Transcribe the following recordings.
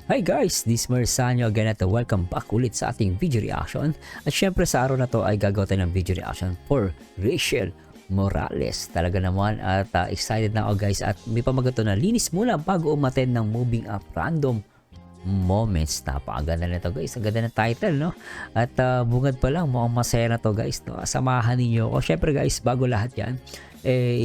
Hi guys, this is Marsanyo again at welcome back ulit sa ating video reaction. At syempre sa araw na to ay gagawa tayo ng video reaction for Rachel Morales. Talaga naman at excited na ako guys at may pamagato na linis muna bago umattend ng Moving Up Random Moments. Napakaganda na to guys, ang ganda ng title no. At bungad pa lang, mukhang masaya na to guys no. Samahan ninyo ako. Syempre guys, bago lahat yan,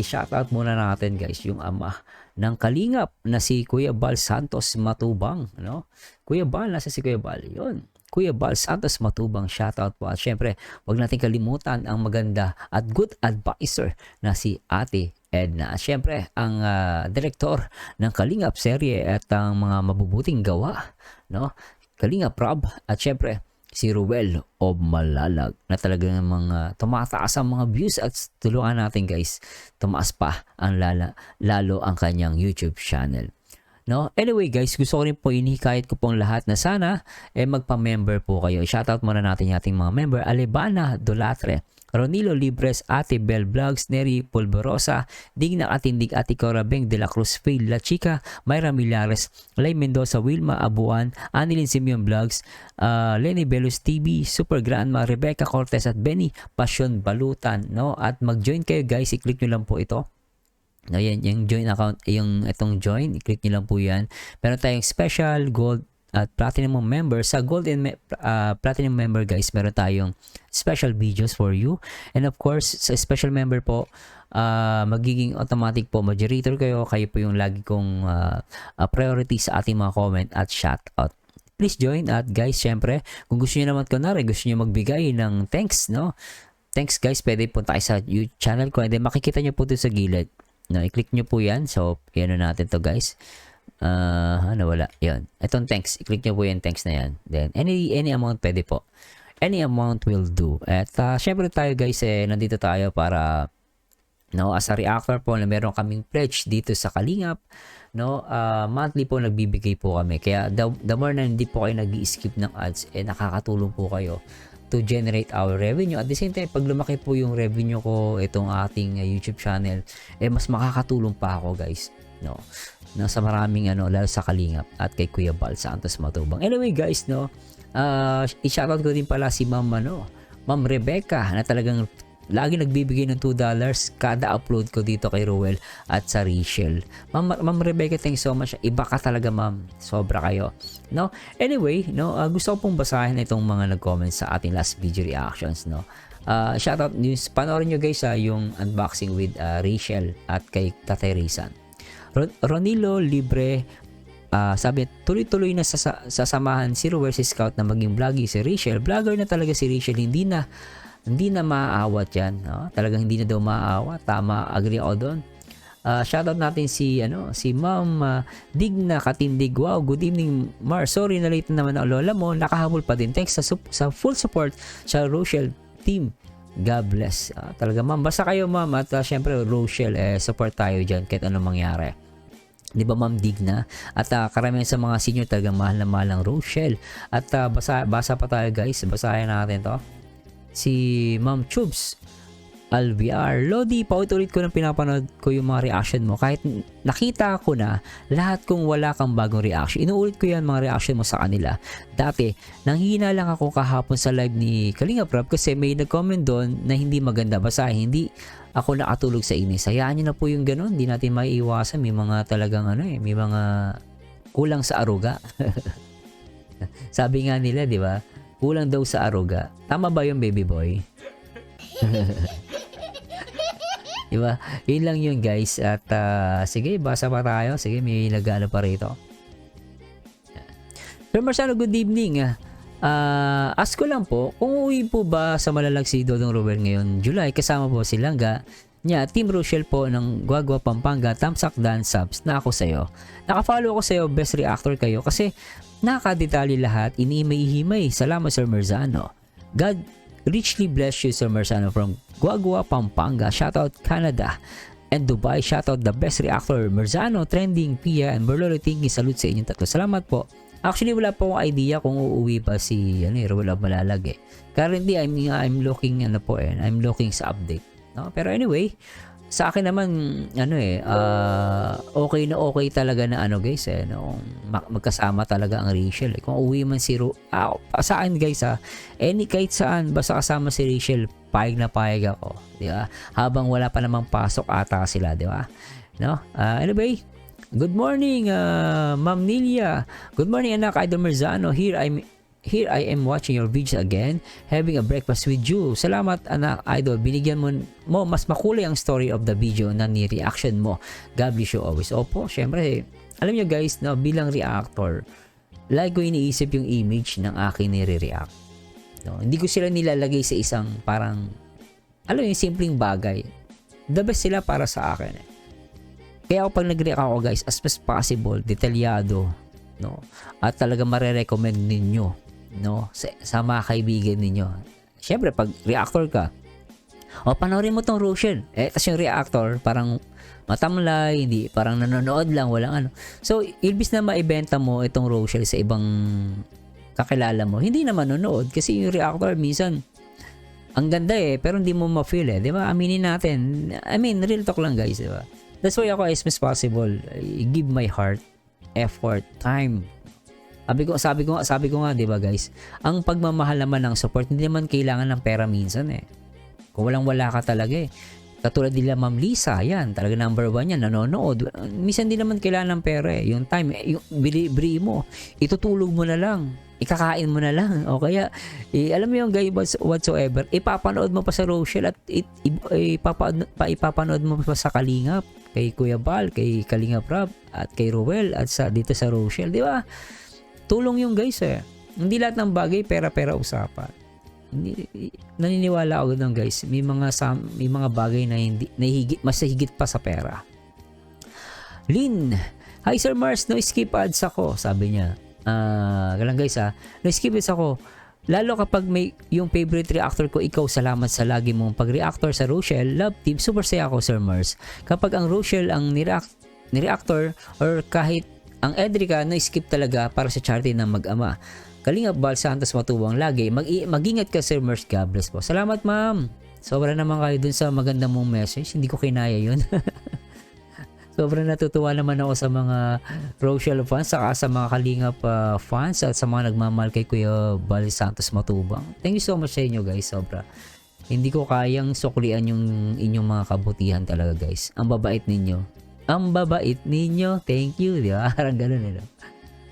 i-shoutout muna natin guys yung ama ng Kalingap na si Kuya Bal Santos Matubang, no? Kuya Bal, nasa si Kuya Bal? Yun. Kuya Bal Santos Matubang, shoutout po. At syempre, wag natin kalimutan ang maganda at good advisor na si Ate Edna. At syempre, ang direktor ng Kalingap serye at ang mga mabubuting gawa, no? Kalingap Rob at syempre, si Ruel o Malalag na talaga ng mga tumataas ang mga views at tulungan natin guys tumaas pa ang lalo ang kanyang YouTube channel. No? Anyway guys, gusto ko rin po inihikayat ko pong lahat na sana magpa-member po kayo. Shoutout muna natin yung ating mga member. Alebana Dolatre, Ronilo Libres, Ate Bell Vlogs, Neri Polvorosa, Digna Katindig, Ate Corabeng de la Cruz, Phil La Chica, Mayra Millares, Lay Mendoza, Wilma Abuan, Anilin Simeon Vlogs, Lenny Belus TV, Super Grandma, Rebecca Cortez at Benny Passion Balutan. No? At mag-join kayo guys, i-click nyo lang po ito. No, yan, yung join account, yung itong join, i-click nyo lang po yan. Meron tayong special, gold, at platinum member. Sa gold and platinum member guys, meron tayong special videos for you. And of course, sa special member po, magiging automatic po moderator kayo. Kayo po yung lagi kong priority sa ating mga comment at shoutout. Please join. At guys, syempre, kung gusto niyo naman gusto niyo magbigay ng thanks, no? Thanks guys, pwede po tayo sa YouTube channel ko. And then makikita niyo po ito sa gilid. No, i-click niyo po yan. So, yan natin to guys. Wala. Yun. Itong thanks. I-click nyo po yung thanks na yan. Then, any amount pwede po. Any amount will do. At, syempre tayo guys, nandito tayo para, no, as a reactor po na meron kaming pledge dito sa Kalingap. No, monthly po nagbibigay po kami. Kaya, the more na hindi po kayo nag-i-skip ng ads, nakakatulong po kayo to generate our revenue. At the same time, pag lumaki po yung revenue ko, itong ating YouTube channel, mas makakatulong pa ako guys. No, sa maraming lalo sa Kalingap at kay Kuya Bal Santos Matubang. Anyway guys, no, i-shoutout ko din pala si Ma'am Rebecca na talagang lagi nagbibigay ng $2 kada upload ko dito kay Ruel at sa Rachel. Ma'am Rebecca, thanks so much. Iba ka talaga ma'am. Sobra kayo. No? Anyway, no, gusto ko pong basahin itong mga nag-comment sa ating last video reactions, no. Shoutout news. Panoorin nyo guys yung unboxing with Rachel at kay Tatay Rizan. Ronilo Libre, sabi, tuloy-tuloy na sasamahan si Ruel si Scout na maging vloggy si Rachel. Vlogger na talaga si Rachel, hindi na maaawat yan. No? Talagang hindi na daw maaawat. Tama, agree ako doon. Shoutout natin si Ma'am Digna Katindig. Wow, good evening Mar. Sorry na late naman ang lola mo. Nakahabol pa din. Thanks sa full support sa Rachel team. God bless. Talaga ma'am. Basta kayo ma'am at syempre Rachel, support tayo dyan kahit anong mangyari. Di ba ma'am Digna? At karamihan sa mga senior talagang mahal na mahal ang Rachel. At basa pa tayo guys. Basahin natin to. Si Ma'am Chubs Alviar. Lodi, paulit-ulit ko nang pinapanood ko yung mga reaction mo. Kahit nakita ko na lahat kung wala kang bagong reaction. Inuulit ko yan mga reaction mo sa kanila. Dati, nanghihina lang ako kahapon sa live ni Kalingap Rob kasi may nag-comment doon na hindi maganda. Basta hindi ako nakatulog sa inis. Hayaan nyo na po yung ganun. Hindi natin maiiwasan. May mga talagang may mga kulang sa aruga. Sabi nga nila, di ba? Kulang daw sa aruga. Tama ba yung baby boy? Diba? Yun lang yun guys. At sige, basa pa tayo. Sige, may nag-ano pa rito. Sir Marcelo, good evening. Ask ko lang po, kung uuwi po ba sa Malalag si Dodong Ruel ngayon July, kasama po si Langga niya, Team Rochelle po ng Guagua, Pampanga, Tamsak Dan Subs na ako sa'yo. Nakafollow ko sa'yo, best reactor kayo kasi nakakadetali lahat, inimay-himay. Salamat Sir Merzano. God richly bless you Sir Merzano from Guagua, Pampanga. Shoutout Canada and Dubai. Shoutout the best reactor Merzano, Trending, Pia, and Berlolo. Thank you. Salute sa inyong tatlo. Salamat po. Actually, wala po akong idea kung uuwi pa si Ruel Malalag. Currently, I'm looking I'm looking sa update. No? Pero anyway, sa akin naman, okay na okay talaga na guys, no, magkasama talaga ang Rachel. Kung uwi man si sa akin guys kahit saan, basta kasama si Rachel, payag na payag ako, di ba? Habang wala pa namang pasok ata sila, di ba? No? Anyway, good morning, Ma'am Nilia. Good morning, anak, Idol Merzano. Here I am watching your videos again, having a breakfast with you. Salamat, anak, Idol. Binigyan mo mas makulay ang story of the video na ni-reaction mo. God bless you always. Opo, syempre, alam nyo guys, na bilang reactor, lagi ko iniisip yung image ng aking nire-react. No? Hindi ko sila nilalagay sa isang parang, alam mo yung simpleng bagay. The best sila para sa akin. Kaya ako pag nag-react ako guys, as much possible, detalyado, no? At talaga marerecommend ninyo, no, sa mga kaibigan ninyo. Syempre pag reactor ka, panoorin mo tong Rochelle, tas yung reactor parang matamlay, hindi, parang nanonood lang, walang ano. So ilbis na maibenta mo itong Rochelle sa ibang kakilala mo, hindi na manonood kasi yung reactor minsan ang ganda pero hindi mo ma-feel di ba? Aminin natin, I mean real talk lang guys, di ba? That's why ako as much possible, I give my heart, effort, time. Sabi ko nga, 'di ba guys? Ang pagmamahal naman ng support, hindi naman kailangan ng pera minsan Kung wala ka talaga Katulad nila Ma'am Lisa, yan, talaga number 1 yan, nanonood. Minsan din naman kailangan ng pera yung time, yung bili mo, itutulog mo na lang, ikakain mo na lang, o kaya, alam mo yung guy whatsoever, ipapanood mo pa sa Rochelle at ipapanood mo pa sa Kalingap, kay Kuya Bal, kay Kalingap Rab, at kay Ruel, at dito sa Rochelle, di ba? Tulong yung guys Hindi lahat ng bagay pera-pera usapan. Naniniwala ako doon guys. May mga bagay na mas higit pa sa pera. Lynn, hi Sir Mars, no skip ads ako, sabi niya. Galang guys no skip ads ako. Lalo kapag may yung favorite reactor ko, ikaw, salamat sa lagi mong pag-reactor sa Rochelle. Love team, super saya ako Sir Mars. Kapag ang Rochelle ang ni-reactor or kahit ang Edrica, no skip talaga para sa charity ng mag-ama. Kalingap Bal Santos Matubang lagi. Mag-ingat ka Sir Mers. God bless po. Salamat ma'am. Sobra naman kayo dun sa maganda mong message. Hindi ko kinaya yun. Sobrang natutuwa naman ako sa mga Rochelle fans, saka sa mga Kalingap fans at sa mga nagmamahal kay Kuya Bal Santos Matubang. Thank you so much sa inyo guys. Sobra. Hindi ko kayang suklian yung inyong mga kabutihan talaga guys. Ang babait ninyo. Ang babait ninyo. Thank you. Di ba? Parang ganun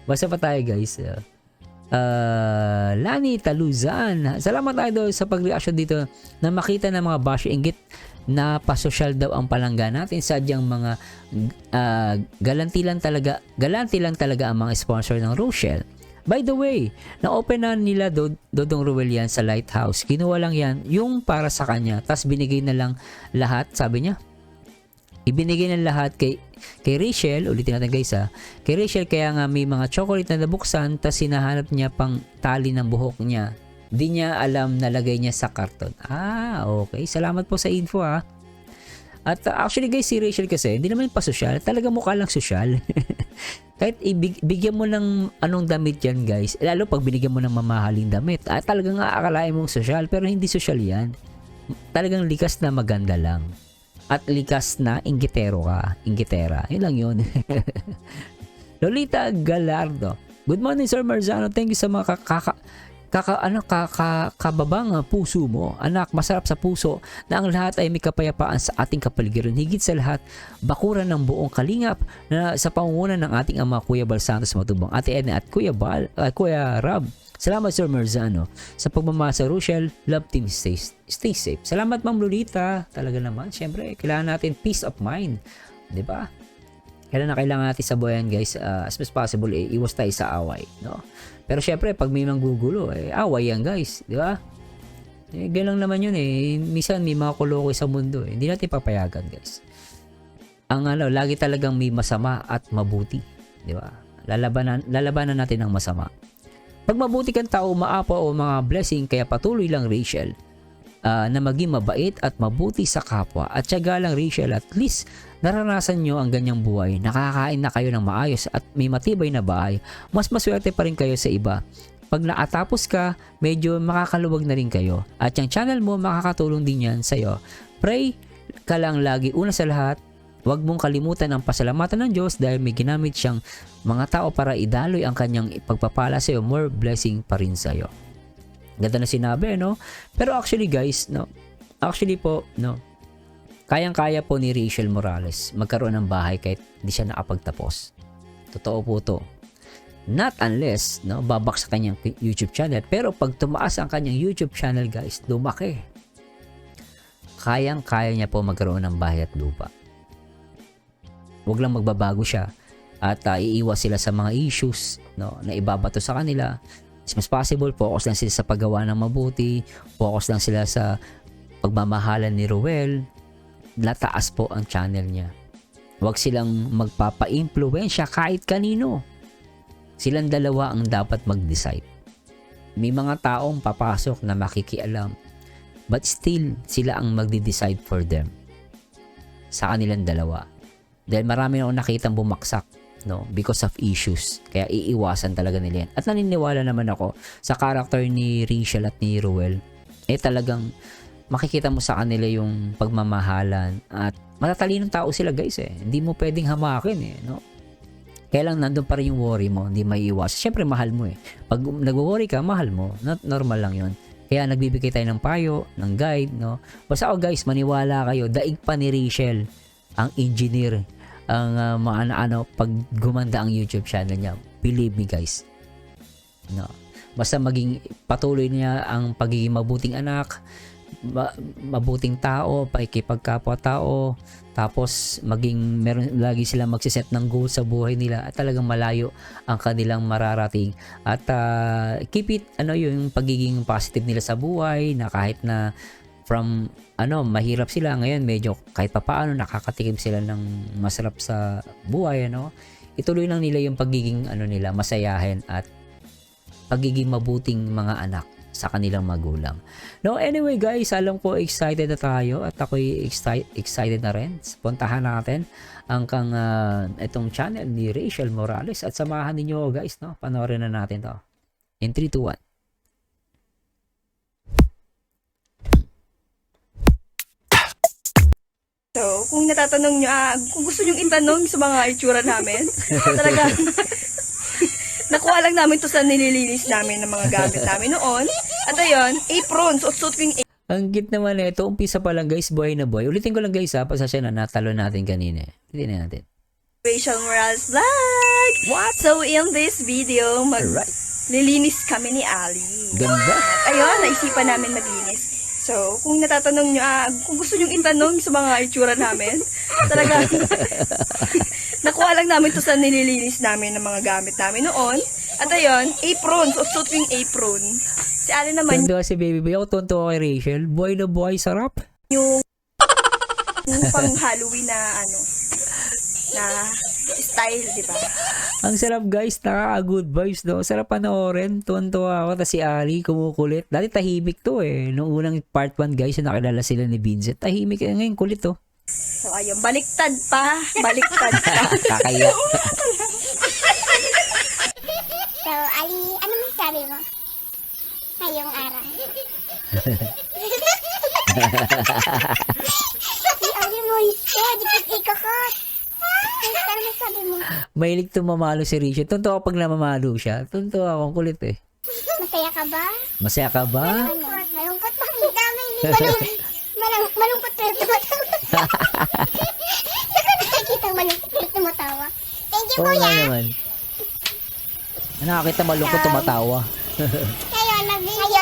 Basta pa tayo guys. Lani Taluzan. Salamat tayo sa pag-reaction dito na makita ng mga bash inggit na pasosyal daw ang palangga natin. Sadyang mga galanti lang talaga ang mga sponsor ng Rochelle. By the way, na-open na nila Dodong Ruel yan sa Lighthouse. Kinuha lang yan yung para sa kanya. Tapos binigay na lang lahat, sabi niya. Ibinigay ng lahat kay Rachel, ulitin natin guys kay Rachel, kaya nga may mga chocolate na nabuksan, tas hinahanap niya pang tali ng buhok niya. Di niya alam na lagay niya sa karton. Okay. Salamat po sa info At actually guys, si Rachel kasi, hindi naman pa-sosyal, talaga mukha lang sosyal. Kahit bigyan mo ng anong damit yan guys, lalo pag binigyan mo ng mamahaling damit, talagang aakalain mong sosyal, pero hindi sosyal yan. Talagang likas na maganda lang. At likas na inggitera. Yun lang yun. Lolita Galardo. Good morning Sir Marzano. Thank you sa mga kababang puso mo. Anak, masarap sa puso na ang lahat ay may kapayapaan sa ating kapaligiran. Higit sa lahat, bakuran ng buong Kalingap na sa pangunguna ng ating ama Kuya Bal Santos Matubang, Ate Edna at Kuya Rab. Salamat Sir Marzano sa pagmamahal sa Rochelle. Love team, stay safe. Salamat Ma'am Lolita. Talaga naman, syempre, kailangan natin peace of mind. 'Di ba? Kailangan natin sa buhayan guys, as much as possible iwas tayo sa away, no? Pero syempre, pag may manggugulo, away yan guys, 'di ba? Ganun naman yun Minsan may mga kulokoy sa mundo Hindi natin papayagan guys. Ang lagi talagang may masama at mabuti, 'di ba? Lalabanan natin ang masama. Pag mabuti kang tao, maapa o mga blessing, kaya patuloy lang Rachel na maging mabait at mabuti sa kapwa. At tiyaga lang Rachel, at least naranasan nyo ang ganyang buhay. Nakakain na kayo ng maayos at may matibay na bahay. Mas maswerte pa rin kayo sa iba. Pag nakatapos ka, medyo makakaluwag na rin kayo. At yung channel mo, makakatulong din yan sa'yo. Pray ka lang lagi, una sa lahat, huwag mong kalimutan ang pasalamatan ng Diyos dahil may ginamit siyang mga tao para idaloy ang kanyang pagpapala sa iyo. More blessing pa rin sa iyo. Ganda na sinabi, no? Pero actually guys, no? Actually po, no? Kayang-kaya po ni Rachel Morales magkaroon ng bahay kahit hindi siya nakapagtapos. Totoo po to. Not unless, no, babak sa kanyang YouTube channel. Pero pag tumaas ang kanyang YouTube channel, guys, lumaki. Kayang-kaya niya po magkaroon ng bahay at lupa. Huwag lang magbabago siya at iiwas sila sa mga issues, no, na ibabato sa kanila. Mas possible, focus lang sila sa paggawa ng mabuti, focus lang sila sa pagmamahalan ni Ruel. Lataas po ang channel niya. Huwag silang magpapa-impluwensya kahit kanino. Silang dalawa ang dapat mag-decide. May mga taong papasok na makikialam, but still sila ang magde-decide for them sa kanilang dalawa. Dahil marami na akong nakitang bumaksak, no, because of issues. Kaya iiwasan talaga nila yan. At naniniwala naman ako sa character ni Rachel at ni Ruel, talagang makikita mo sa kanila yung pagmamahalan at matatalinong tao sila, guys, Hindi mo pwedeng hamakin, no? Kaya lang nandun pa rin yung worry mo, hindi maiiwas. Siyempre mahal mo Pag nag-worry ka, mahal mo. Not normal lang yun. Kaya nagbibigay tayo ng payo, ng guide, no? Basta guys, maniwala kayo, daig pa ni Rachel ang engineer, ang pag gumanda ang YouTube channel niya. Believe me, guys. No. Basta maging patuloy niya ang pagiging mabuting anak, mabuting tao, pakikipagkapwa-tao, tapos maging meron lagi sila magsiset ng goal sa buhay nila at talagang malayo ang kanilang mararating at keep it yung pagiging positive nila sa buhay, na kahit na from mahirap sila ngayon, medyo kahit papaano nakakatikim sila ng masarap sa buhay, ituloy lang nila yung pagiging nila masayahin at pagiging mabuting mga anak sa kanilang magulang. No, anyway guys, alam ko excited na tayo at ako'y excited na rin. Puntahan natin ang itong channel ni Rachel Morales at samahan niyo guys, no? Panoorin na natin to. In 3, 2, 1. So, kung natatanong nyo, kung gusto nyo itanong sa mga itsura namin, talaga, nakuha lang namin to sa nililinis namin ng mga gamit namin noon. At ayun, apron. Suot ko yung apron. Ang cute naman ito. Umpisa pa lang guys, buhay na buhay. Ulitin ko lang guys pasasya na natalo natin kanina. Ulitin na natin. Rachel Morales Vlog! What? So, in this video, lilinis kami ni Ali. Ganda. At ayun, naisipan namin maglinis. So, kung natatanong nyo, kung gusto nyo itanong sa mga itsura namin, talaga, nakuha lang namin to sa nililinis namin ng mga gamit namin noon. At ayun, apron. Suot ko yung apron. Si Ali naman Tuntua si baby boy. Ako tuntua kay Rachel. Buhay na buhay, sarap. yung pang Halloween na na style, di ba? Ang sarap guys, nakaka-good vibes, no? Sarap panoorin. Tuntua ako, tas si Ali kumukulit. Dati tahimik to Noong unang part 1 guys, nakilala sila ni Vincent. Tahimik, ngayon kulit to. So ayun, baliktad pa. Baliktad pa. Kakaya. So, Ali, ano masabi mo? Ngayong araw. Si Ali mo, ikaw ko. Ano masabi mo? Mahilig to mamalo si Rachel. Tuntua ako pag namamalo siya. Tuntua ako, ang kulit Masaya ka ba? Masaya ka ba? Malungkot pa. Malungkot pero tumatawa. Saka nakikita malungkot pero tumatawa. Thank you, Oo kuya. nga naman. Nakakita malungkot tumatawa. Ngayon,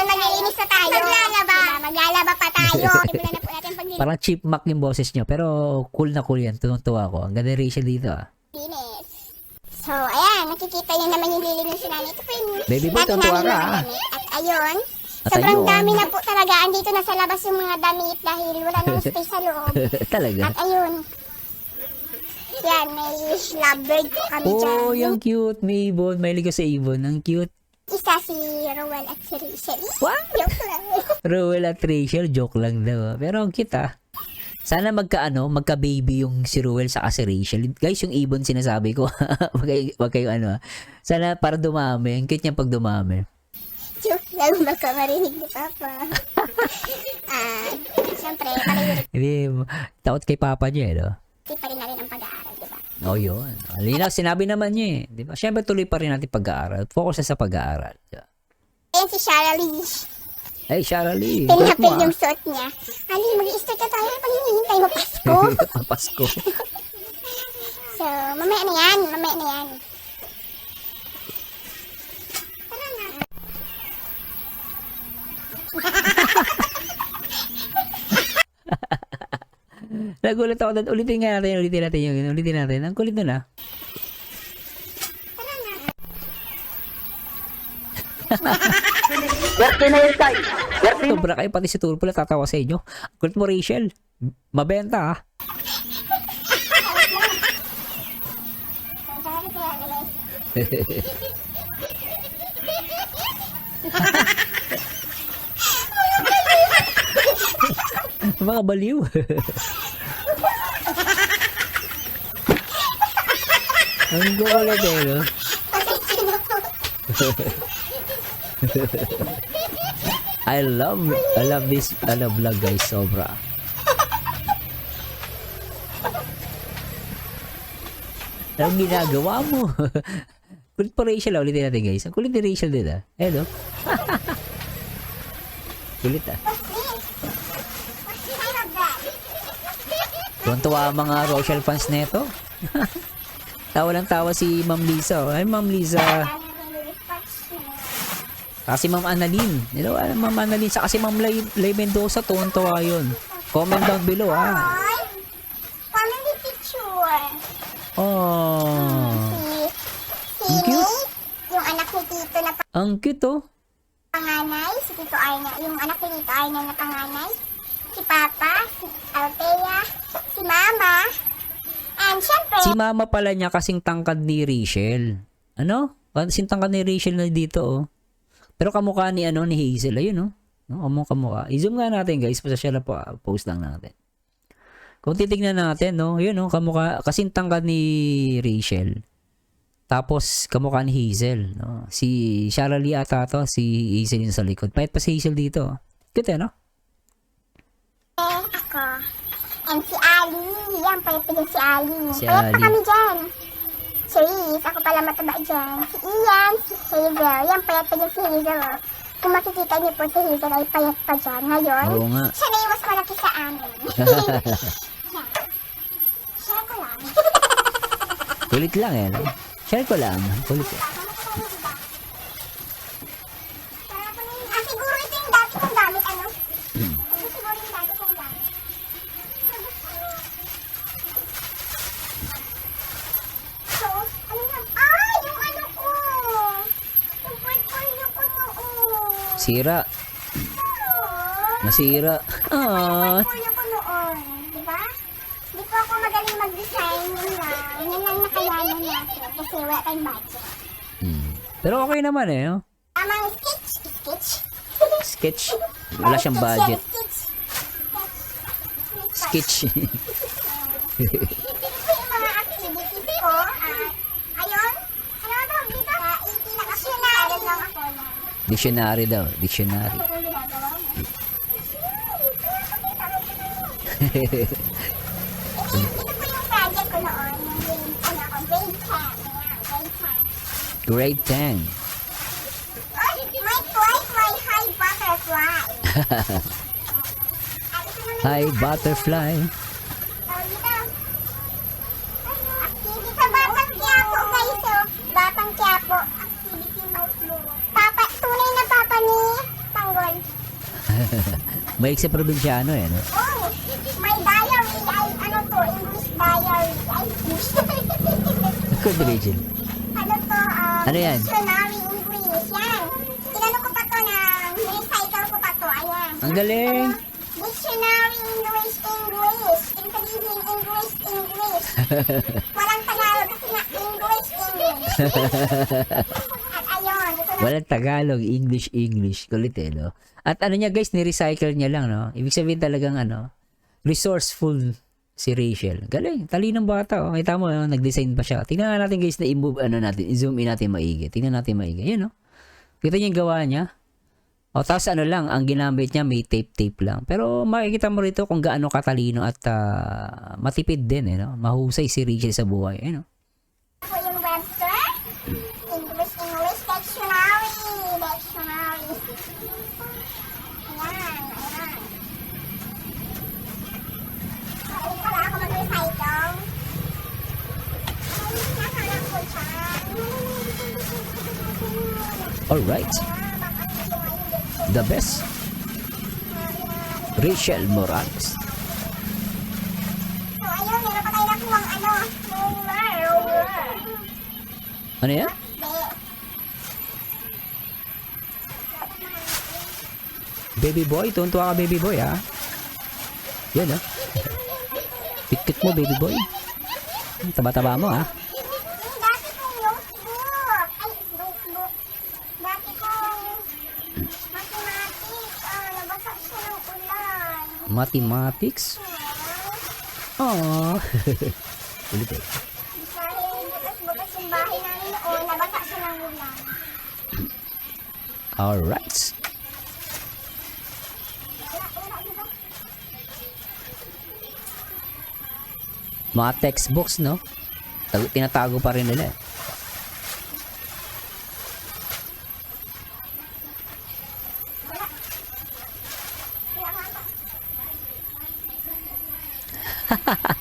maglilinis na tayo. Maglalaba pa tayo. Simulan na po natin paglilinis. Parang chipmunk yung boses nyo. Pero cool na cool yan. Tuntua ako. Ang ganda ni Rachel dito So, ayan, nakikita niyo naman yung lilinisin namin. Ito po yung Baby boy, dati tuntua namin ka, mga damit. At ayun, At sobrang ayun. dami na po talaga. Andito na sa labas yung mga damit dahil wala nang space sa loob. Talaga. At ayun, yan, may lovebird po kami dyan. Oh, yung cute. May ibon. Mahilig ko sa ibon. Ang cute. Isa si Rowell at si Rachel. What? Joke lang. Rowell at Rachel, joke lang daw. Pero ang cute Sana magka-baby yung si Rowell sa si Rachel. Guys, yung ibon sinasabi ko. Wag kayo Sana para dumami. Ang cute niya pag dumami. Joke Lalo baka marinig ni Papa. Siyempre, palayo Hindi, takot kay papa niya, no? pa rin natin ang pag-aaral, di ba? Oh, yun. Alina, sinabi naman niya, di ba? Siyempre, tuloy pa rin natin pag-aaral. Focus na sa pag-aaral. Ayan si Shara Lee. Hey, Shara Lee. Kulit Pinapil mo, yung suot niya. Ali, mag-i-start na tayo. Pag hinihintay mo Pasko. Pasko. So, mamaya na yan. Mamaya na yan. Tara na. Nagulat ako doon. Ulitin natin yung ulitin natin. Ang kulit nun, ah. Tara na. Sobra kayo, pati si Turpo na tatawa sa inyo. Ang kulit mo, Rachel. Mabenta, ah. Sabi ko yan, guys. Mga baliw. Ang kukulit eh, no? I love this vlog, guys, sobra. Anong ginagawa mo? Kulit pa Rachel, ah. Ulitin natin, guys. Ang kulit ni Rachel din, ah. Eh, no? Kulit, ah. Tuwan-tuwa ang mga Rochelle fans neto. Tawa lang tawa si Ma'am Lisa. Oh. Ay, Ma'am Lisa. Kasi Ma'am Annalyn. Hello, Ma'am Annalyn. Sa kasi Ma'am Lay Mendoza. Tuwan-tuwa yun. Comment down below, ah. Family picture. Oh. Si Ang cute. Nate, yung anak ni Tito na Ang cute, oh. panganay. Si Tito Arna, yung anak ni Tito Arna na panganay. Si Papa, si Althea, si Mama. And syempre, Si Mama pala niya kasing tangkad ni Rachel. Ano? Kasing tangkad ni Rachel na dito, oh. Pero kamukha ni, ni Hazel. Ayun, oh. No, kamukha. I-zoom nga natin, guys. Pasasya na po. Post lang natin. Kung titignan natin, no, yun, no, kamukha, kasing tangkad ni Rachel. Tapos, kamukha ni Hazel, no. Si Shara Lee ata to, si Hazel yung sa likod. Pahit pa si Hazel dito. Cute, no? ako. And si Ali, yan, payat pa dyan si Ali. Si Payat Ali. pa kami dyan. Si Reese, ako pala mataba dyan. Si Ian, si Hazel, yan, payat pa dyan si Hazel. Oh. Kung makikita niyo po si Hazel ay payat pa dyan. Ngayon, Oo nga. siya na yung mas malaki sa amin. Yan. Share ko lang. Kulit lang, eh. No? Share ko lang. Kulit, eh. Siguro ito yung dati kong gamit, ano? Ito siguro yung dati kong gamit. So, ano yan? Ay, yung ano ko! Yung portfolio ko noon. Sira. Nasira. Ah. Portfolio ko noon, di ba? Di po ako magaling mag-design yun lang. Yan lang nakayanan natin kasi wala tayong budget. Pero okay naman, eh. No? Amang sketch. Sketch. Wala siyang budget. Sketch. Ito yung mga activities ko. Ayun. Ano ba tawag dito? Dictionary lang ako na. Dictionary daw. Dictionary. Ito yung ginagawa mo. Ito po yung project ko noon. Grade 10. Ayan, grade 10. Grade 10. My twice my high butterfly. At ito naman Hi, butterfly. tawag dito. Activity sa Batang Quiapo, guys. So, Batang Quiapo. Activity notebook. Papa, tunay na papa ni Tanggol. May sa probinsyano, eh. No? Oh, my diary. Ay, ano to? English diary. Ay, English. Good, Rachel. Ano to? Ano yan? Dictionary English. Yan. Tinano ko pa to na recycle ko pa to. Ayan. Ang galing. Dictionary English. Ibig sabihin English. Walang Tagalog kasi nga English. At ayun. Ito na. Walang Tagalog, English. Kulit, eh, no? At ano niya, guys, ni-recycle niya lang, no? Ibig sabihin talagang, resourceful si Rachel. Galing. Talinong bata, oh. Kita mo, nag-design pa siya. Tingnan nga natin, guys, na i-move, natin, i-zoom in natin maigi. Tingnan natin maigi. Yan, no? Kita niyo yung gawa niya? O tapos ano lang, ang ginamit niya may tape lang. Pero makikita mo rito kung gaano katalino at matipid din, no? Mahusay si Rachel sa buhay, no? Ako yung Webster. English Dictionary. Ayan, ayan. Ayun pala ako mag-recital. Ayun, nakalang ko siya. Alright. The best. Rachel Morales. So, ayun, meron pa tayo nakuhang ano. Roller. Ano yan? Baby boy, tuntua ka baby boy, ha? Yan, ha? Kit-kit mo, baby boy. Taba-taba mo, ha? Dati kong notebook. Ay, notebook. Dati kong mathematics. Nabasa siya ng ulan. Mathematics? Aww. Ulit, eh. Dahil bukas-bukas yung bahay namin noon, nabasa siya ng ulan. Alright. Wala, diba? Mga textbooks, no? Tinatago pa rin nila, eh.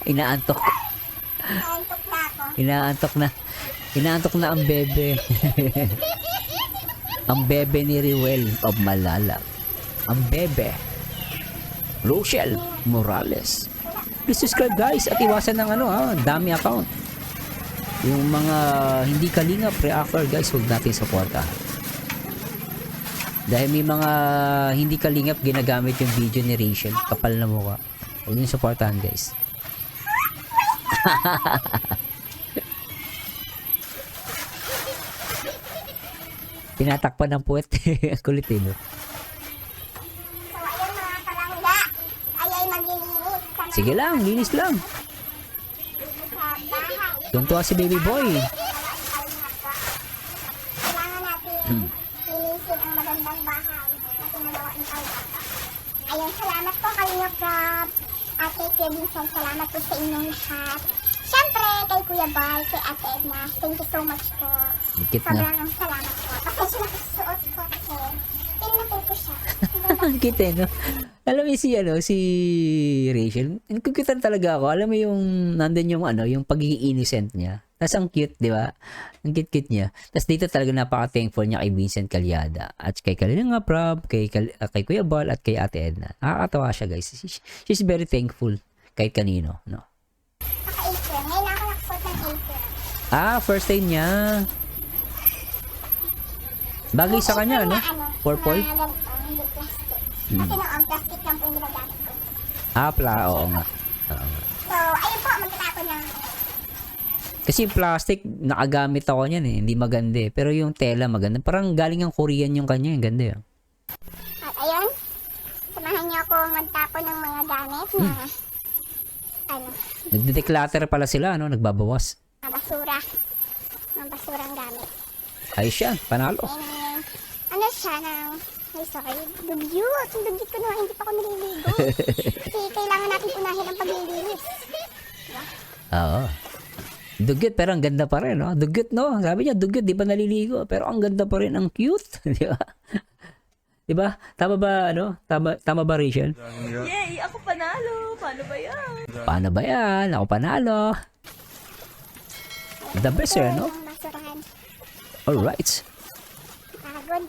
Inaantok. Naantok na ako. Inaantok na ang bebe. Ang bebe ni Riwel of Malala. Ang bebe. Rochelle Morales. Please subscribe, guys, at iwasan ng dami account. Yung mga hindi kalingap reactor, guys, huwag natin supportahan. Dahil may mga hindi kalingap ginagamit yung video ni Rachel. Kapal na mukha. Huwag niyo supportahan, guys. Tinatakpan ng puwet. Ang kulit, eh, no? So, ayun mga palangga. Ayay maglilinis. Sige lang, linis lang. Sa bahay. Tuntua si baby boy. Kailangan natin linisin ang magandang bahay na pinagawa ni Paula. Ayun, salamat po kayo, Rob. Ate Kevin, salamat po sa inyong lahat. Siyempre, kay Kuya Bal, kay Ate Edna, thank you so much po. Higit na. Sobrang salamat po. Pasensya na po sa suot ko kasi pinapil ko siya. Ang cute, eh, no? Alam mo si Rachel, nagkukutan talaga ako. Alam mo yung, nandun yung yung pagiging innocent niya. Tapos ang cute, di ba? Ang cute niya. Tapos dito talaga napaka-thankful niya kay Vincent Calyada. At kay Kalinga Prab, kay Kuya Bal, at kay Ate Edna. Nakakatawa siya, guys. She's very thankful kahit kanino, no? Naka-apron. Ngayon ako nakasuot ng apron. First time niya. Bagay sa kanya, no? Purple? Na ganito, hindi plastic. Kasi noon, plastic lang po yung ginagamit ko. Oo nga. So, ayun po, magtatapon ng Kasi yung plastic, nakagamit ako niyan, eh. Hindi maganda, eh. Pero yung tela maganda. Parang galing ang Korean yung kanya. Ang ganda, eh. At ayun, samahan niyo ako magtapon ng mga gamit na Nagde-declutter pala sila, no? Nagbabawas. mga basura. Mga basurang gamit. Ayos siya. Panalo. And, ano siya ng, ay sorry, dugyot. Yung dugyot ko na, hindi pa ako naliligo. Kasi kailangan natin unahin ang paglilinis. Oo. Dugyot, pero ang ganda pa rin, no? Dugyot, no? Sabi niya, dugyot, di ba naliligo? Pero ang ganda pa rin, ang cute. Di ba? Di ba? Tama ba, Tama ba, Rachel? Yay! Ako panalo! Paano ba yan? Paano ba yan? Ako panalo. The best, Ito no? yung basurahan. Alright. Pagod.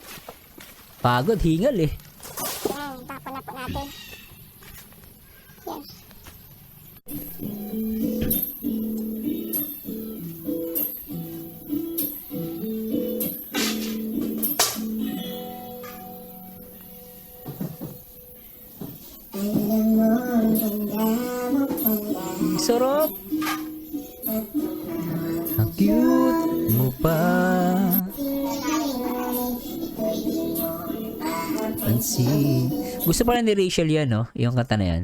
Pagod, hingal, eh. Yan, tapon na po natin. Yan. Sarap. Ang cute mo pa. Pansin. Gusto pala ni Rachel yan, no? Yung kanta na yan.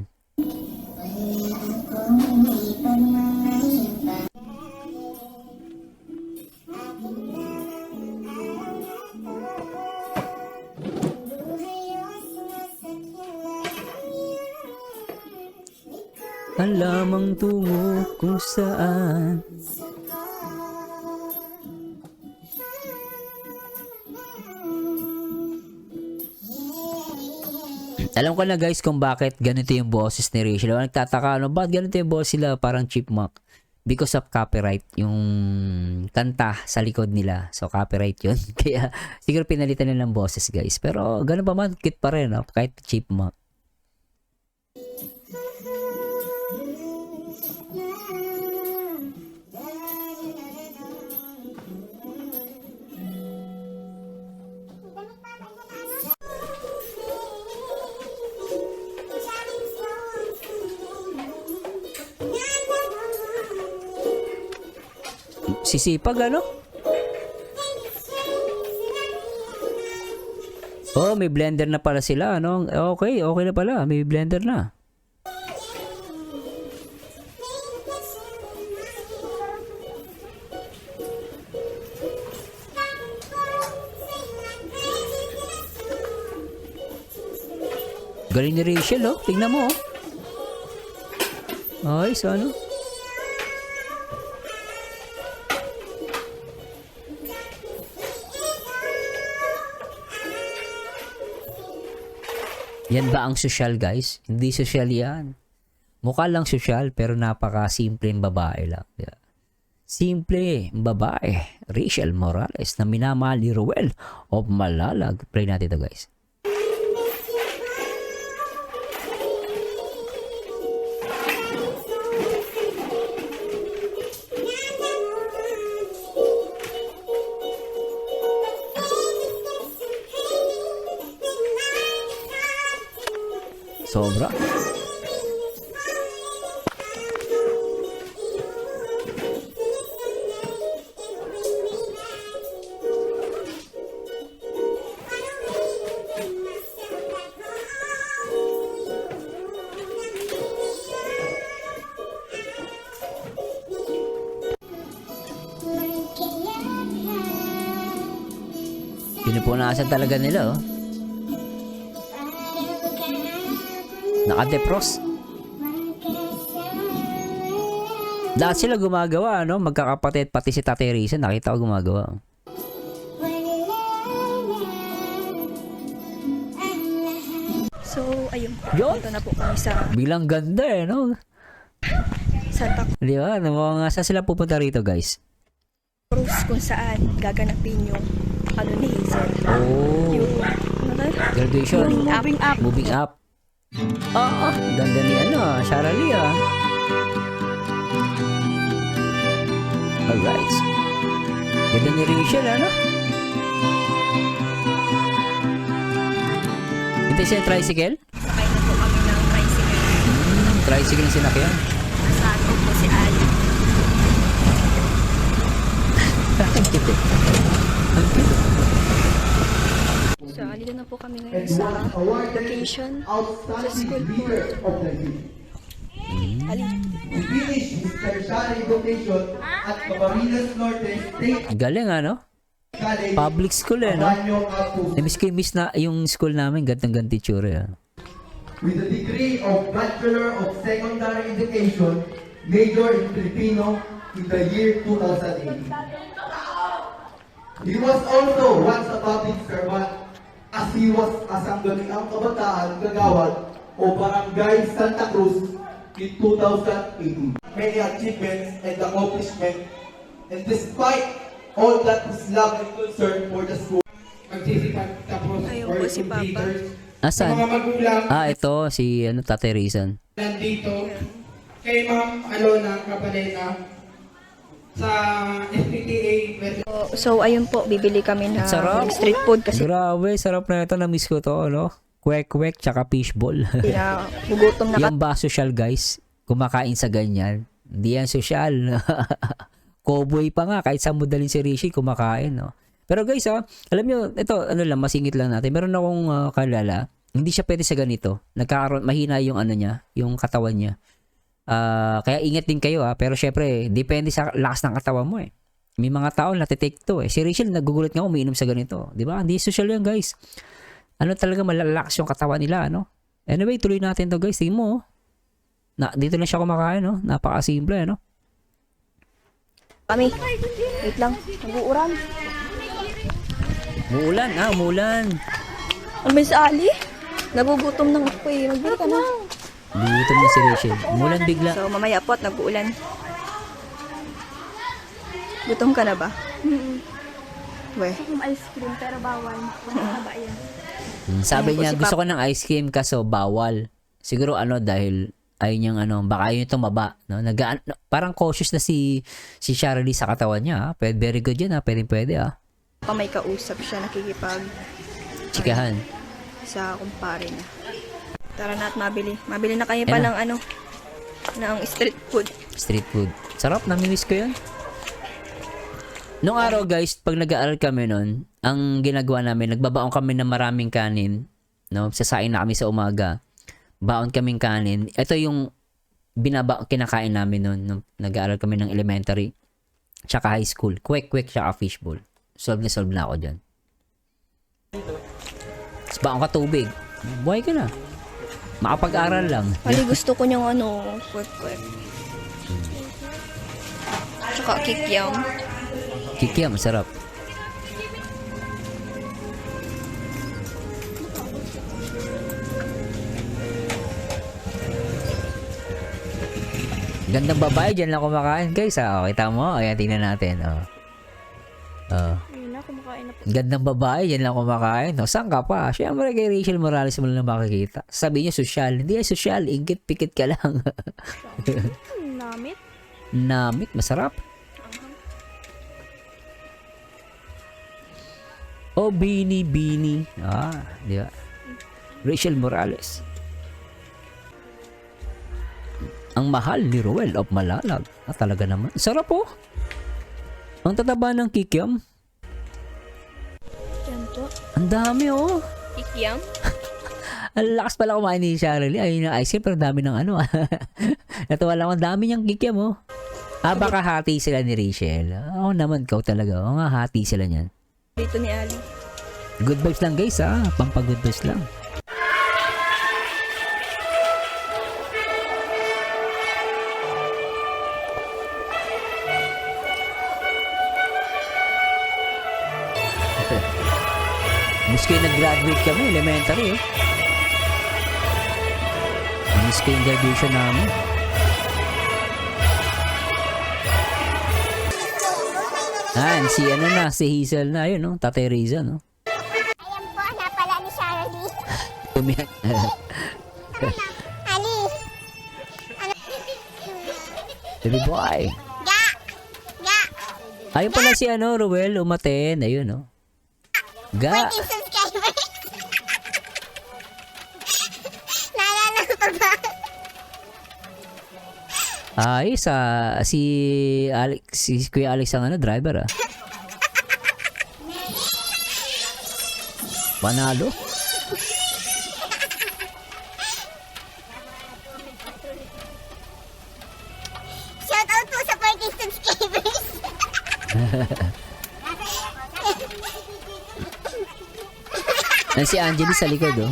alamang tungo kung saan. Alam ko na guys kung bakit ganito yung boses ni Rachel. Nagtataka, ano, bakit ganito yung boses sila parang chipmunk? Because of copyright, yung kanta sa likod nila. So, copyright yun. Kaya, siguro pinalitan nila ng boses guys. Pero, ganun pa man, cute pa rin, no? Kahit chipmunk. Sisipag, ano? Oh, may blender na pala sila, ano? Okay, okay na pala. May blender na. Galing ni Rachel, oh. Tingnan mo, oh. Ay, so ano? Yan ba ang social guys? Hindi social yan. Mukha lang social pero napaka-simpleng babae lang. Yeah. Simple babae. Rachel Morales na minamahal ni Ruel of Malalag. Play natin ito guys. Sobra. Pinupunasan talaga nila, oh. Naka-defrost. Lahat sila gumagawa, no? Magkakapatid, pati si Tate Risa, nakita ko gumagawa. So, ayun. Yun. Dito na po kami sa Bilang ganda, eh, no? Santa Di ba? Mga saan sila pupunta rito, guys? Cruz kung saan gaganapin yung ano ni Hazel. Oh, Yung, ano na? graduation. Moving up. Moving up. Ah, ganda ni ano, Shara Lee, ah. Alright. Ganda ni Rachel, ano? Hintay siya yung tricycle? Sakay na po kami ng tricycle. Tricycle yung sinakyan. Nasa loob po si Ali. Ang cute, eh. Ang cute. So, dito na po kami ngayon sa vacation sa school po. Ali. Finish his tertiary education at Camarines Norte State Galing, ano? College. Public school, eh, no? Banyong Apo. Miss na yung school namin, gantang-ganti tsura, ah. With a degree of Bachelor of Secondary Education, major in Filipino in the year 2008. He was also once a public servant as he was a sangguniang kabataan kagawad o Barangay Santa Cruz in 2018. Many achievements and accomplishments, and despite all that his love and concern for the school, Magsisipag tapos Ayun or po si Papa. completers. Asan? Sa mga magulang Ito, si, ano, Tate Rizan. nandito, kay Ma'am Alona Cabalena, sa SPTA. So, ayun po, bibili kami ng Sarap. street food kasi Grabe, sarap na ito. Na-miss ko to, ano? Kwek-kwek, tsaka fishball. gugutom na Yung ba social, guys? Kumakain sa ganyan. Hindi yan social. Cowboy pa nga, kahit sa modelin si Rishi, kumakain, no? Pero guys, alam nyo, ito, ano lang, masingit lang natin. Meron akong kalala, hindi siya pwede sa ganito. Nagkakaroon, mahina yung ano niya, yung katawan niya. Kaya ingat din kayo, pero syempre, depende sa lakas ng katawan mo, eh. May mga tao natitake to, eh. Si Rachel, nagugulat nga umiinom sa ganito. Di ba? Hindi social yan, guys. Ano talaga, malalakas yung katawan nila, ano? Anyway, tuloy natin to, guys. Tingin mo, oh. Dito lang siya kumakain, no? Napakasimple, no? Kami. Wait lang. Nag-uuran. Umuulan. Ano ba si Ali? Nagugutom ng ako eh. Magbili ka na. Gutom na si Rachel. Umulan bigla. So, mamaya po at nag-uulan. Gutom ka na ba? We. Ice cream pero bawal. Mahaba yan. Sabi Ayun po niya, si gusto ko ng ice cream kaso bawal. Siguro dahil ayun yung baka yun tumaba. No? Parang cautious na si Shirley sa katawan niya. Ha? Very good yun, ha? Pwede, ha? Pa may kausap siya, nakikipag Chikahan. sa kumpare niya. Tara na at mabili. Mabili na kayo pa Ayan ng ng street food. Street food. Sarap, namimiss ko yun. Nung araw guys, pag nag-aaral kami nun, ang ginagawa namin, nagbabaon kami ng maraming kanin. No? Sasain na kami sa umaga. Baon kaming kanin. Ito yung kinakain namin nun. Nung nag-aaral kami ng elementary. Tsaka high school. Quick, tsaka fishbowl. Solve na ako dyan. Tapos baon ka tubig. Buhay ka na. Makapag-aral lang. Ali, gusto ko niyang quick. Tsaka kikiam. Kikiam, masarap. Gandang babae, dyan lang kumakain guys. Kita mo? Ayan, tingnan natin. Ayun na, kumakain na po. Gandang babae, dyan lang kumakain. Saan ka pa? Siyempre kay Rachel Morales mo lang makikita. Sabi niya social. Hindi yan social. Ingit, pikit ka lang. Namit. Namit, masarap. Oh, Bini. Di ba? Rachel Morales. Ang mahal ni Roel of Malalag. Talaga naman. Sarap po. Ang tataba ng kikiam. Yan po. Ang dami oh. Kikiam? Ang lakas pala kumain ni Shirley. Ayun na ice cream pero dami ng Natuwa lang ang dami niyang kikiam oh. Baka hati sila ni Rachel. Oo naman, kau talaga. Oo nga, hati sila niyan. Dito ni Ali. Good vibes lang guys Pampag-good vibes lang. Miss ko yung nag-graduate kami, elementary eh. Miss ko yung graduation namin. Si Hazel na yun, no? Tatay Riza, no? Ayan po, napala ni Shirley. Tumiyak. Ali. Baby boy. Ga. Ayun pala si Ruel, umaten. Ayun, no? Ga. 14 subscribers. Naalala ko pa ba? Ay, si Kuya Alex ang driver Panalo. Shout out po sa 14 subscribers. Si Angeli sa likod, oh.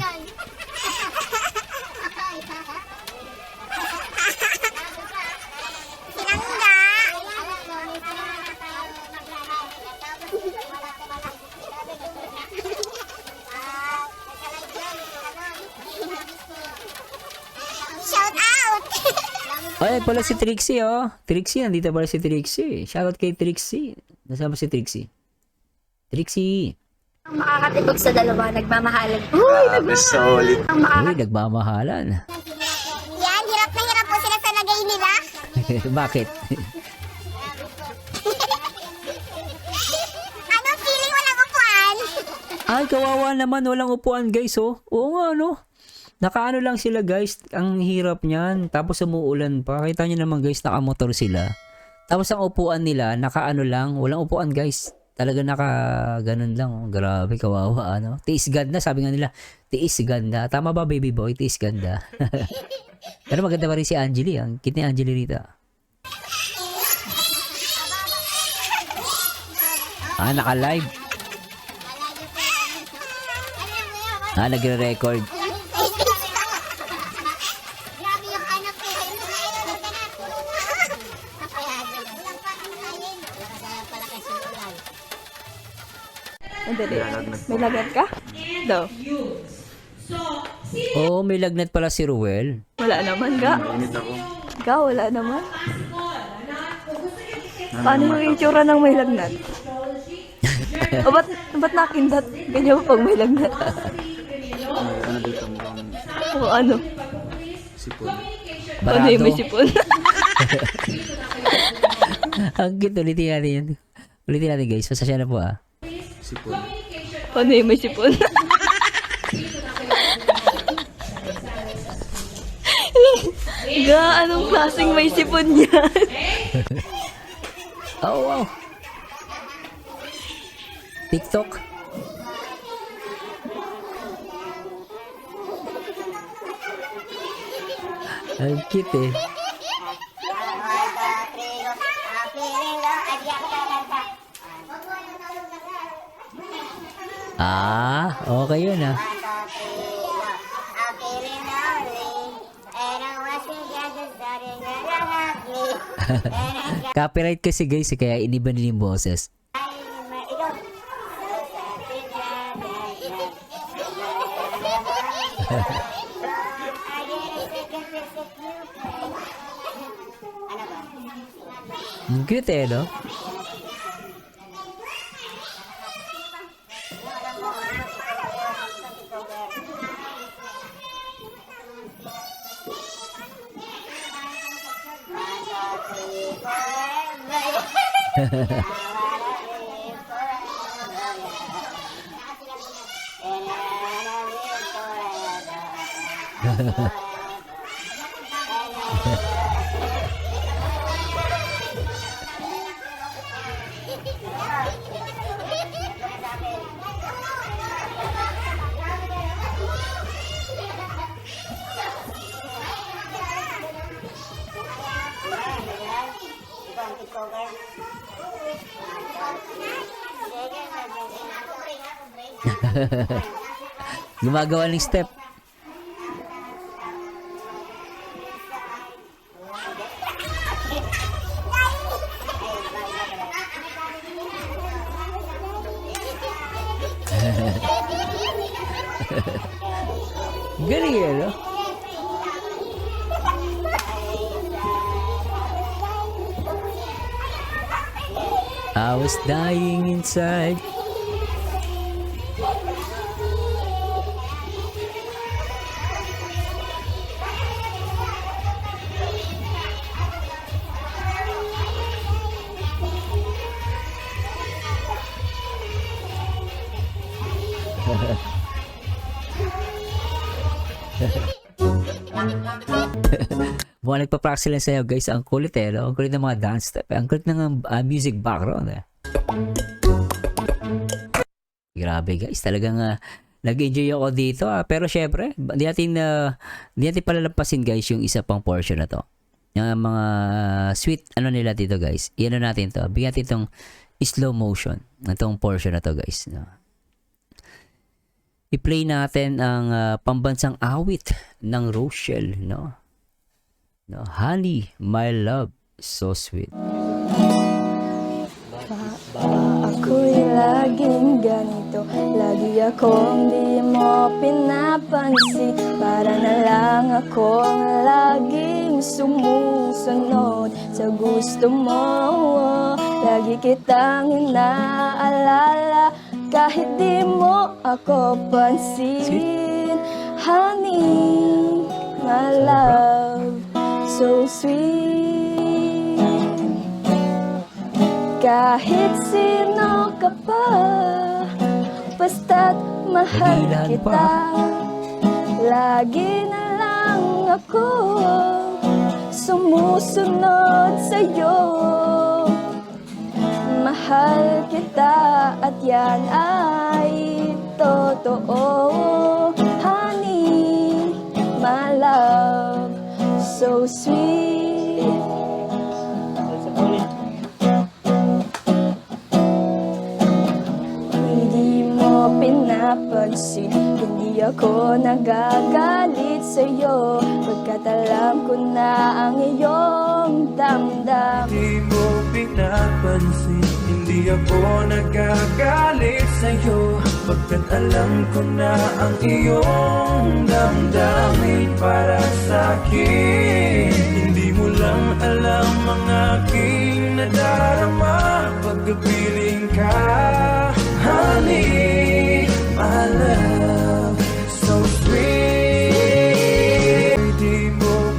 Shout out. Ay, pala si Trixie, oh. Trixie, nandito pala si Trixie. Shoutout kay Trixie. Nasaan ba si Trixie? Trixie. Ang makakatibog sa dalawa, nagmamahalan. Solid. Uy, nagmamahalan. Yan, hirap na hirap po sila sa lagay nila. Bakit? Anong feeling walang upuan? Ay, kawawa naman. Walang upuan, guys, oh. Oo nga, no? Nakaano lang sila, guys. Ang hirap niyan. Tapos umuulan pa. Kita nyo naman, guys, nakamotor sila. Tapos ang upuan nila, nakaano lang. Walang upuan, guys. Talaga ganun lang. Oh. Grabe, kawawa, ano. Tiis ganda, sabi nga nila. Tiis ganda. Tama ba, baby boy? Tiis ganda. Pero maganda pa rin si Angeli. Ang cute ni Angeli rito. Naka-live. Nagre-record. Grabe yung anak ko. May lagnat ka? Daw. Oo, may lagnat pala si Ruel. Wala naman, ga. Ga, wala naman. Paano yung itsura ng may lagnat? O, ba't nakindat? Ganyan pag may lagnat. Ano dito mukhang O, ano? sipon. Ano yung may sipon? Ang cute, ulitin natin yun. Ulitin natin guys, pasasya na po ah. Sipon. Ano yung may sipon? Ga, anong klaseng may sipon yan? Oh, wow. TikTok. Ang cute eh. Ah, okay yun ah. Copyright kasi guys, kaya iniba nila yung boses. Ang cute eh, no? Gumagawa ng step. Galing yan, no? I was dying inside. Mukhang nagpa-practice lang sa'yo guys. Ang kulit eh, no? Ang kulit ng mga dance step. Ang kulit ng music background eh. Grabe guys, talagang nag-enjoy ako dito pero syempre, di natin palalampasin guys yung isa pang portion na to. Yung mga sweet ano nila dito guys. Iano natin to. Bigyan natin itong slow motion. Itong portion na to guys. No? I-play natin ang pambansang awit ng Rochelle, no? No, Honey, my love, so sweet. Ako'y laging ganito, lagi akong di mo pinapansin. Para na lang akong laging sumusunod sa gusto mo. Lagi kitang inaalala kahit di mo ako pansin. Honey, my love, so sweet. Kahit sino ka pa, basta't mahal Nagilan kita. pa. Lagi na lang ako sumusunod sa'yo. Mahal kita at yan ay totoo. Honey, my love, so sweet. Hindi mo pinapansin, hindi ako nagagalit sa'yo, pagkat alam ko na ang iyong damdam. Hindi mo pinapansin, hindi Hindi ako nagagalit sa'yo Pagkat alam ko na ang iyong damdamin para sa'kin Hindi mo lang alam ang aking nadarama Pagkapiling ka, honey, my love So sweet Di mo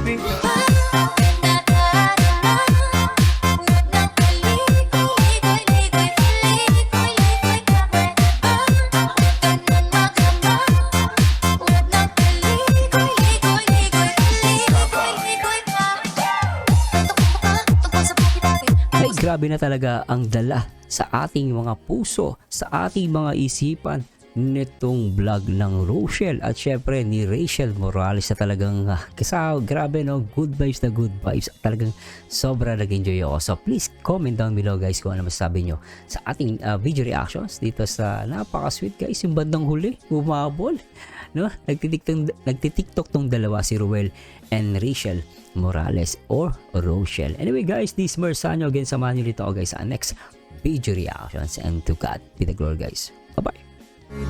Ay, grabe na talaga ang dala sa ating mga puso, sa ating mga isipan nitong vlog ng Rochelle at syempre ni Rachel Morales na talagang grabe no, good vibes na good vibes. Talagang sobra nag-enjoy ako. So please comment down below guys kung ano masasabi nyo sa ating video reactions dito sa napaka-sweet guys, yung bandang huli, umabol. No? Nagtitiktok tong dalawa si Ruel and Rachel Morales or Rochelle. Anyway guys, this is Mersanyo again. Samahan nyo dito ako guys sa next video reactions and to God be the glory guys. Bye-bye.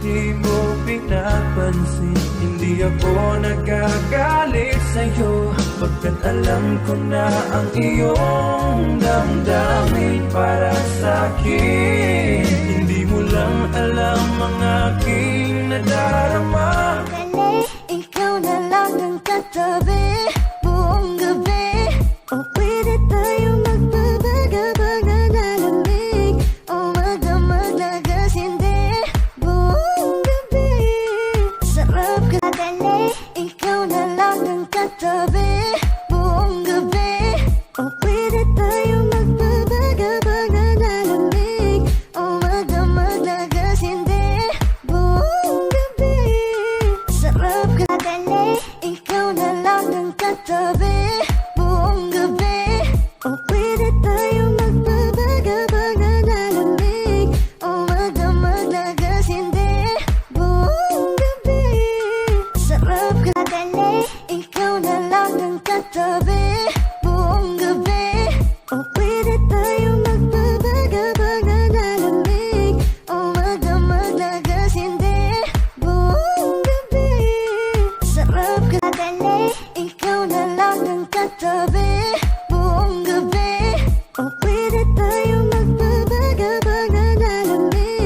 Di mo pinapansin Hindi ako nagagalit sa'yo Pagkat alam ko na ang iyong damdamin para sa'kin Hindi mo lang alam ang aking nadarama Ikaw na lang ang katabi